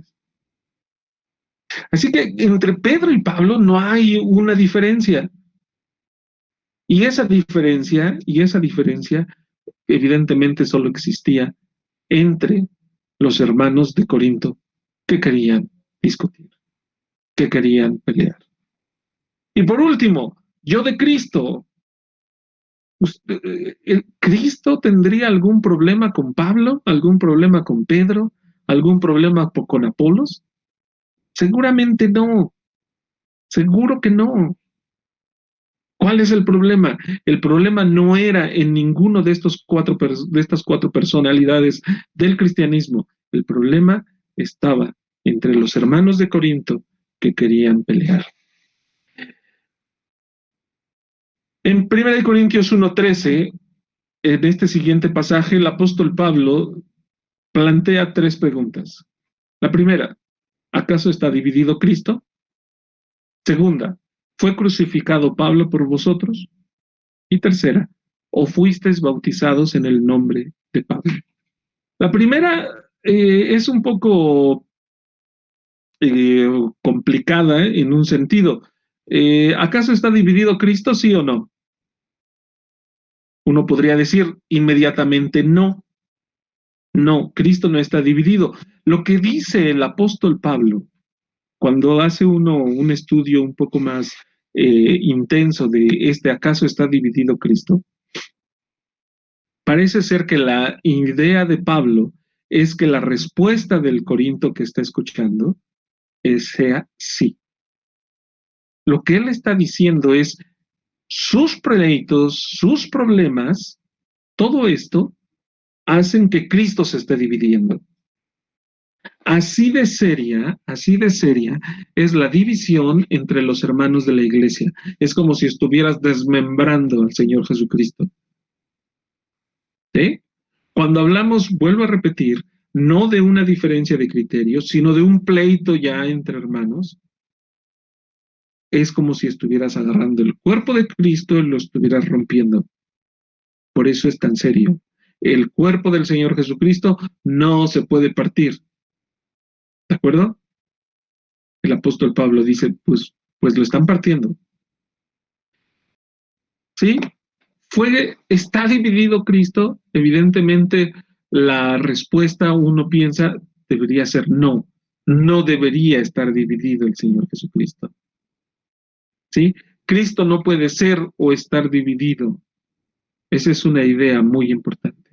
Así que entre Pedro y Pablo no hay una diferencia. Y esa diferencia, evidentemente solo existía entre los hermanos de Corinto que querían discutir, que querían pelear. Y por último, yo de Cristo. ¿Cristo tendría algún problema con Pablo? ¿Algún problema con Pedro? ¿Algún problema con Apolos? Seguramente no, seguro que no. ¿Cuál es el problema? El problema no era en ninguno de estas cuatro personalidades del cristianismo. El problema estaba entre los hermanos de Corinto que querían pelear. En 1 Corintios 1:13, en este siguiente pasaje, el apóstol Pablo plantea tres preguntas. La primera, ¿acaso está dividido Cristo? Segunda, ¿fue crucificado Pablo por vosotros? Y tercera, ¿o fuisteis bautizados en el nombre de Pablo? La primera es un poco eh, complicada en un sentido. ¿Acaso está dividido Cristo, sí o no? Uno podría decir inmediatamente no. No, Cristo no está dividido. Lo que dice el apóstol Pablo cuando hace uno un estudio un poco más intenso de ¿acaso está dividido Cristo? Parece ser que la idea de Pablo es que la respuesta del Corinto que está escuchando sea sí. Lo que él está diciendo es sus pleitos, sus problemas, todo esto hacen que Cristo se esté dividiendo. Así de seria es la división entre los hermanos de la iglesia. Es como si estuvieras desmembrando al Señor Jesucristo. ¿Sí? Cuando hablamos, vuelvo a repetir, no de una diferencia de criterios, sino de un pleito ya entre hermanos, es como si estuvieras agarrando el cuerpo de Cristo y lo estuvieras rompiendo. Por eso es tan serio. El cuerpo del Señor Jesucristo no se puede partir. ¿De acuerdo? El apóstol Pablo dice, pues lo están partiendo. ¿Sí? ¿Está dividido Cristo? Evidentemente la respuesta uno piensa debería ser no. No debería estar dividido el Señor Jesucristo. ¿Sí? Cristo no puede ser o estar dividido. Esa es una idea muy importante.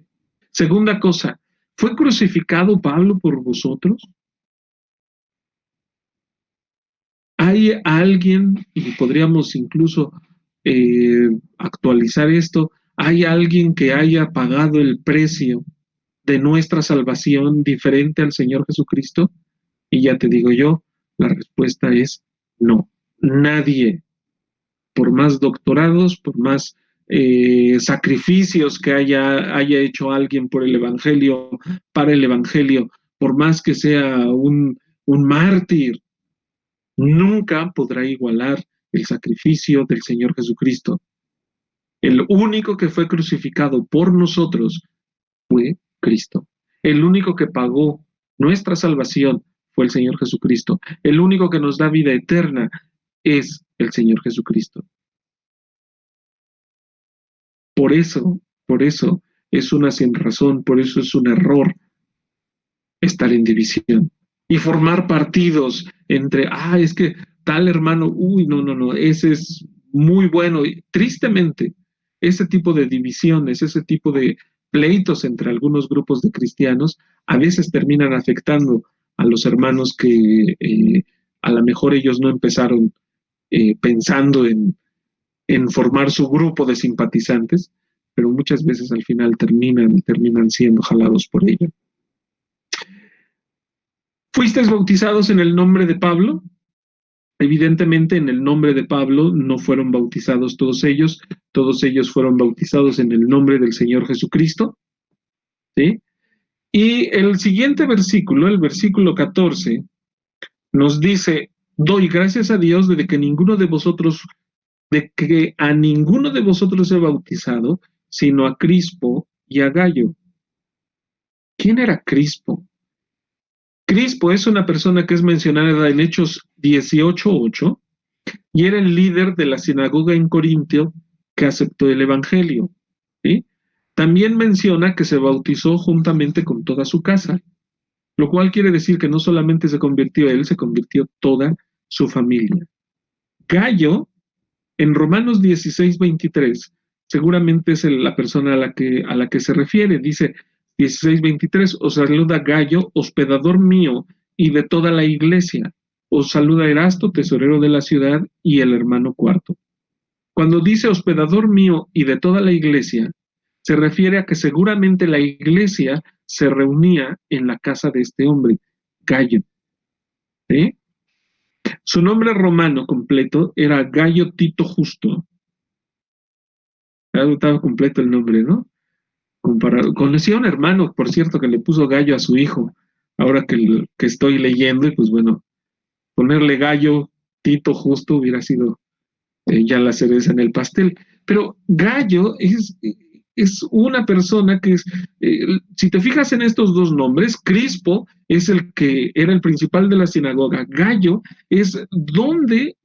Segunda cosa, ¿fue crucificado Pablo por vosotros? ¿Hay alguien, y podríamos incluso actualizar esto, hay alguien que haya pagado el precio de nuestra salvación diferente al Señor Jesucristo? Y ya te digo yo, la respuesta es no. Nadie, por más doctorados, por más sacrificios que haya hecho alguien por el Evangelio, para el Evangelio, por más que sea un mártir, nunca podrá igualar el sacrificio del Señor Jesucristo. El único que fue crucificado por nosotros fue Cristo. El único que pagó nuestra salvación fue el Señor Jesucristo. El único que nos da vida eterna es el Señor Jesucristo. Por eso es una sinrazón, por eso es un error estar en división. Y formar partidos entre, es que tal hermano, uy, no, no, no, ese es muy bueno. Y, tristemente, ese tipo de divisiones, ese tipo de pleitos entre algunos grupos de cristianos, a veces terminan afectando a los hermanos que a lo mejor ellos no empezaron pensando en formar su grupo de simpatizantes, pero muchas veces al final terminan siendo jalados por ello. ¿Fuisteis bautizados en el nombre de Pablo? Evidentemente, en el nombre de Pablo no fueron bautizados todos ellos fueron bautizados en el nombre del Señor Jesucristo, ¿sí? Y el siguiente versículo, el versículo 14, nos dice, doy gracias a Dios de que a ninguno de vosotros he bautizado, sino a Crispo y a Gallo. ¿Quién era Crispo? Crispo es una persona que es mencionada en Hechos 18:8 y era el líder de la sinagoga en Corintio que aceptó el Evangelio. ¿Sí? También menciona que se bautizó juntamente con toda su casa, lo cual quiere decir que no solamente se convirtió él, se convirtió toda su familia. Gallo, en Romanos 16:23, seguramente es la persona a la que se refiere, dice 16:23, os saluda Gallo, hospedador mío y de toda la iglesia. Os saluda Erasto, tesorero de la ciudad, y el hermano Cuarto. Cuando dice hospedador mío y de toda la iglesia, se refiere a que seguramente la iglesia se reunía en la casa de este hombre, Gallo. ¿Sí? Su nombre romano completo era Gallo Tito Justo. Estaba completo el nombre, ¿no? Conocí a un hermano, por cierto, que le puso Gallo a su hijo, ahora que estoy leyendo, y pues bueno, ponerle Gallo Tito Justo hubiera sido ya la cereza en el pastel. Pero Gallo es una persona que es, si te fijas en estos dos nombres, Crispo es el que era el principal de la sinagoga, Gallo es donde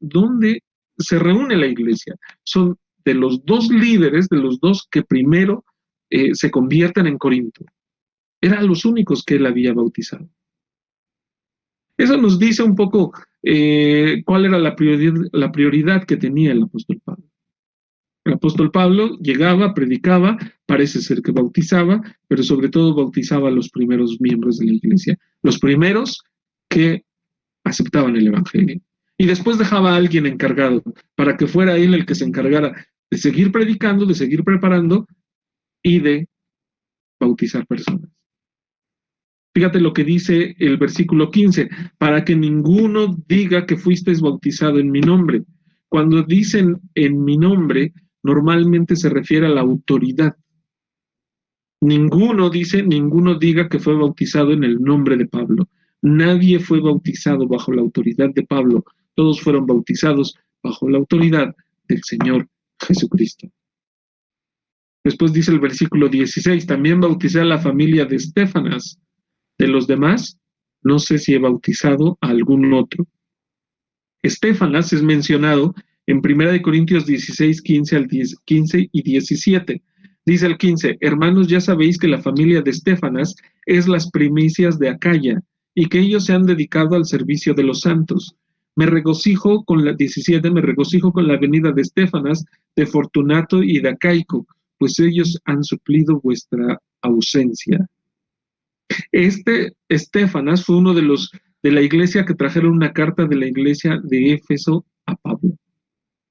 se reúne la iglesia. Son de los dos líderes, de los dos que primero se convierten en Corinto. Eran los únicos que él había bautizado. Eso nos dice un poco cuál era la prioridad que tenía el apóstol Pablo. El apóstol Pablo llegaba, predicaba, parece ser que bautizaba, pero sobre todo bautizaba a los primeros miembros de la iglesia, los primeros que aceptaban el evangelio. Y después dejaba a alguien encargado para que fuera él el que se encargara de seguir predicando, de seguir preparando y de bautizar personas. Fíjate lo que dice el versículo 15, para que ninguno diga que fuisteis bautizado en mi nombre. Cuando dicen en mi nombre, normalmente se refiere a la autoridad. Ninguno diga que fue bautizado en el nombre de Pablo. Nadie fue bautizado bajo la autoridad de Pablo. Todos fueron bautizados bajo la autoridad del Señor Jesucristo. Después dice el versículo 16, también bauticé a la familia de Estéfanas. De los demás, no sé si he bautizado a algún otro. Estéfanas es mencionado en 1 Corintios 16, 15 y 17. Dice el 15, hermanos, ya sabéis que la familia de Estéfanas es las primicias de Acaya y que ellos se han dedicado al servicio de los santos. Me regocijo con la 17, me regocijo con la venida de Estéfanas, de Fortunato y de Acaico, pues ellos han suplido vuestra ausencia. Estéfanas fue uno de la iglesia que trajeron una carta de la iglesia de Éfeso a Pablo.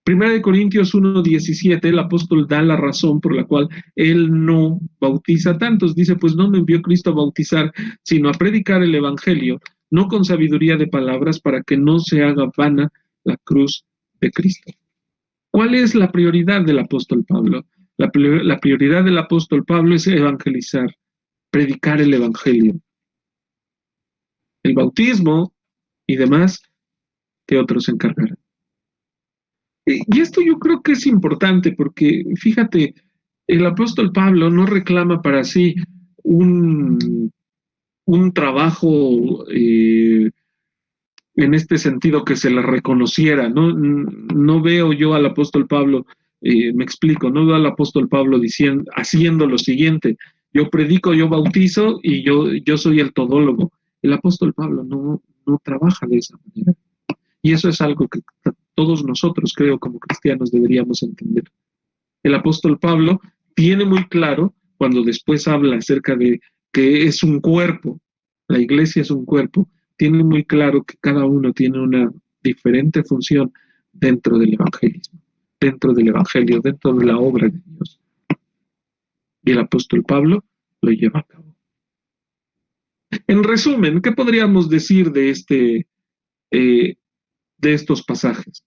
Primera de Corintios 1:17, el apóstol da la razón por la cual él no bautiza a tantos. Dice, pues no me envió Cristo a bautizar, sino a predicar el evangelio, no con sabiduría de palabras, para que no se haga vana la cruz de Cristo. ¿Cuál es la prioridad del apóstol Pablo? La prioridad del apóstol Pablo es evangelizar, predicar el evangelio. El bautismo y demás que otros se encargarán. Y esto yo creo que es importante porque, fíjate, el apóstol Pablo no reclama para sí un trabajo en este sentido que se le reconociera, ¿no? No veo yo al apóstol Pablo Me explico, no veo al apóstol Pablo haciendo lo siguiente: yo predico, yo bautizo y yo soy el todólogo. El apóstol Pablo no trabaja de esa manera. Y eso es algo que todos nosotros, creo, como cristianos deberíamos entender. El apóstol Pablo tiene muy claro, cuando después habla acerca de que es un cuerpo, la iglesia es un cuerpo, tiene muy claro que cada uno tiene una diferente función dentro del evangelismo, dentro del evangelio, dentro de la obra de Dios. Y el apóstol Pablo lo lleva a cabo. En resumen, ¿qué podríamos decir de estos pasajes?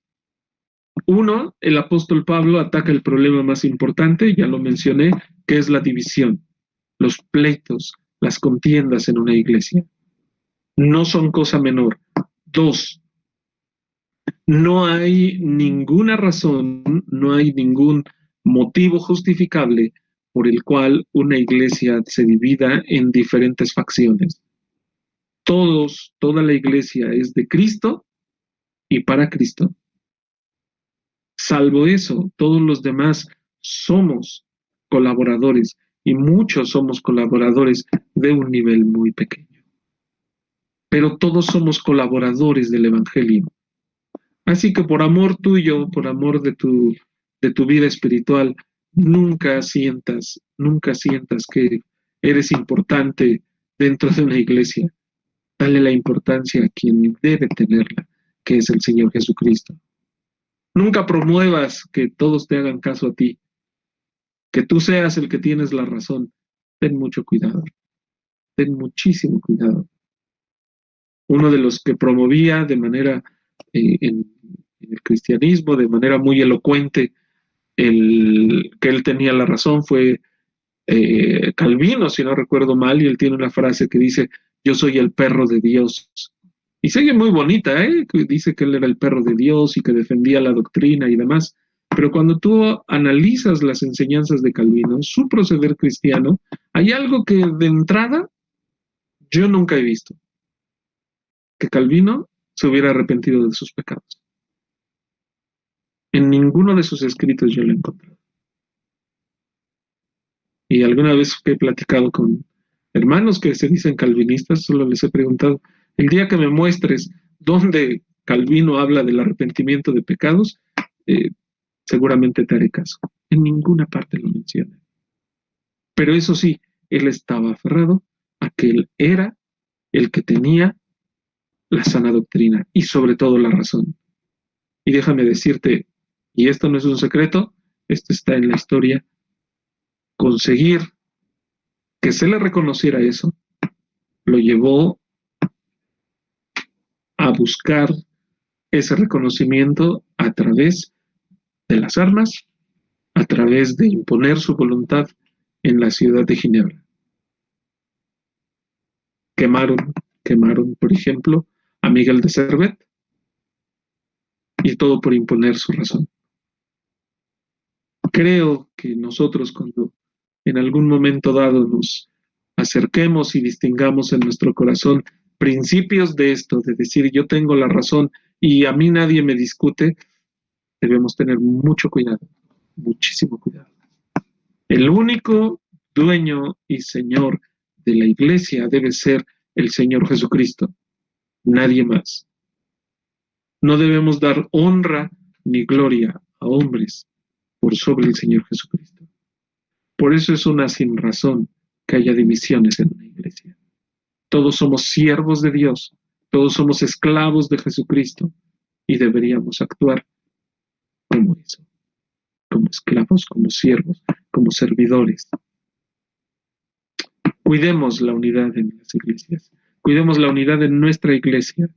Uno, el apóstol Pablo ataca el problema más importante, ya lo mencioné, que es la división, los pleitos, las contiendas en una iglesia. No son cosa menor. Dos, no hay ninguna razón, no hay ningún motivo justificable por el cual una iglesia se divida en diferentes facciones. Toda la iglesia es de Cristo y para Cristo. Salvo eso, todos los demás somos colaboradores, y muchos somos colaboradores de un nivel muy pequeño. Pero todos somos colaboradores del Evangelio. Así que por amor tuyo, por amor de tu vida espiritual, nunca sientas que eres importante dentro de una iglesia. Dale la importancia a quien debe tenerla, que es el Señor Jesucristo. Nunca promuevas que todos te hagan caso a ti, que tú seas el que tienes la razón. Ten mucho cuidado, ten muchísimo cuidado. Uno de los que promovía de manera, en el cristianismo, de manera muy elocuente, que él tenía la razón fue Calvino, si no recuerdo mal, y él tiene una frase que dice: yo soy el perro de Dios. Y sigue muy bonita, que dice que él era el perro de Dios y que defendía la doctrina y demás. Pero cuando tú analizas las enseñanzas de Calvino, su proceder cristiano, hay algo que de entrada yo nunca he visto: que Calvino se hubiera arrepentido de sus pecados. En ninguno de sus escritos yo lo he encontrado. Y alguna vez que he platicado con hermanos que se dicen calvinistas, solo les he preguntado: el día que me muestres dónde Calvino habla del arrepentimiento de pecados, seguramente te haré caso. En ninguna parte lo menciona. Pero eso sí, él estaba aferrado a que él era el que tenía la sana doctrina y sobre todo la razón. Y déjame decirte, y esto no es un secreto, esto está en la historia: conseguir que se le reconociera eso lo llevó a buscar ese reconocimiento a través de las armas, a través de imponer su voluntad en la ciudad de Ginebra. Quemaron, por ejemplo, a Miguel de Servet, y todo por imponer su razón. Creo que nosotros, cuando en algún momento dado nos acerquemos y distingamos en nuestro corazón principios de esto, de decir yo tengo la razón y a mí nadie me discute, debemos tener mucho cuidado, muchísimo cuidado. El único dueño y señor de la iglesia debe ser el Señor Jesucristo, nadie más. No debemos dar honra ni gloria a hombres por sobre el Señor Jesucristo. Por eso es una sin razón que haya divisiones en una iglesia. Todos somos siervos de Dios, todos somos esclavos de Jesucristo, y deberíamos actuar como eso, como esclavos, como siervos, como servidores. Cuidemos la unidad en las iglesias, cuidemos la unidad en nuestra iglesia.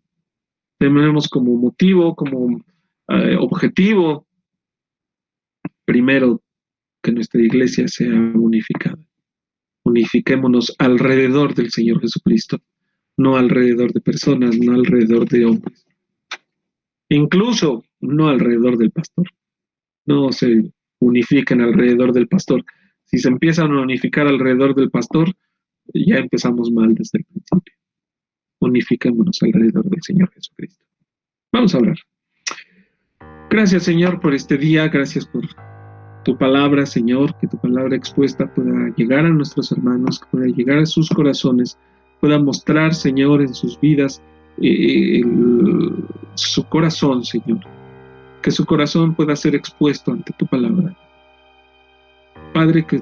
Tenemos como motivo, como objetivo, primero, que nuestra iglesia sea unificada. Unifiquémonos alrededor del Señor Jesucristo, no alrededor de personas, no alrededor de hombres, incluso no alrededor del pastor. No se unifiquen alrededor del pastor. Si se empiezan a unificar alrededor del pastor, ya empezamos mal desde el principio. Unifiquémonos alrededor del Señor Jesucristo. Vamos a orar. Gracias, Señor, por este día. Gracias por tu palabra, Señor, que tu palabra expuesta pueda llegar a nuestros hermanos, que pueda llegar a sus corazones, pueda mostrar, Señor, en sus vidas su corazón, Señor, que su corazón pueda ser expuesto ante tu palabra. Padre, que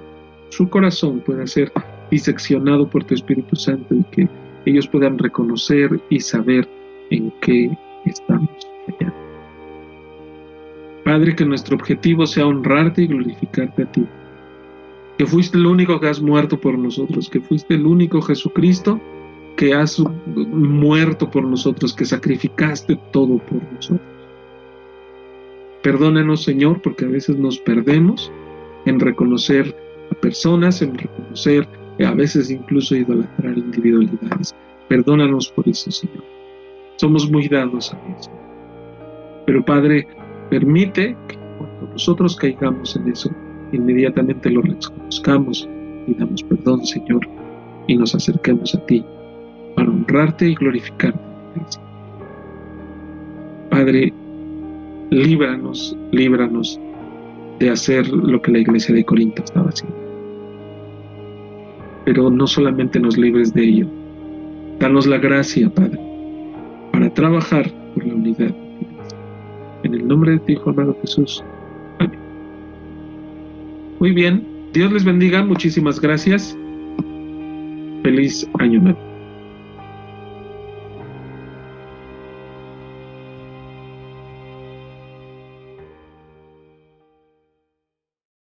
su corazón pueda ser diseccionado por tu Espíritu Santo y que ellos puedan reconocer y saber en qué estamos fallando. Padre, que nuestro objetivo sea honrarte y glorificarte a ti, que fuiste el único que has muerto por nosotros, que fuiste el único Jesucristo que has muerto por nosotros, que sacrificaste todo por nosotros. Perdónanos, Señor, porque a veces nos perdemos en reconocer a personas, en reconocer, a veces incluso idolatrar individualidades. Perdónanos por eso, Señor. Somos muy dados a eso. Pero, Padre, permite que cuando nosotros caigamos en eso, inmediatamente lo reconozcamos y damos perdón, Señor, y nos acerquemos a ti para honrarte y glorificarte. Padre, líbranos de hacer lo que la iglesia de Corinto estaba haciendo. Pero no solamente nos libres de ello, danos la gracia, Padre, para trabajar por la unidad. En el nombre de tu Hijo amado Jesús. Amén. Muy bien, Dios les bendiga, muchísimas gracias. Feliz año nuevo.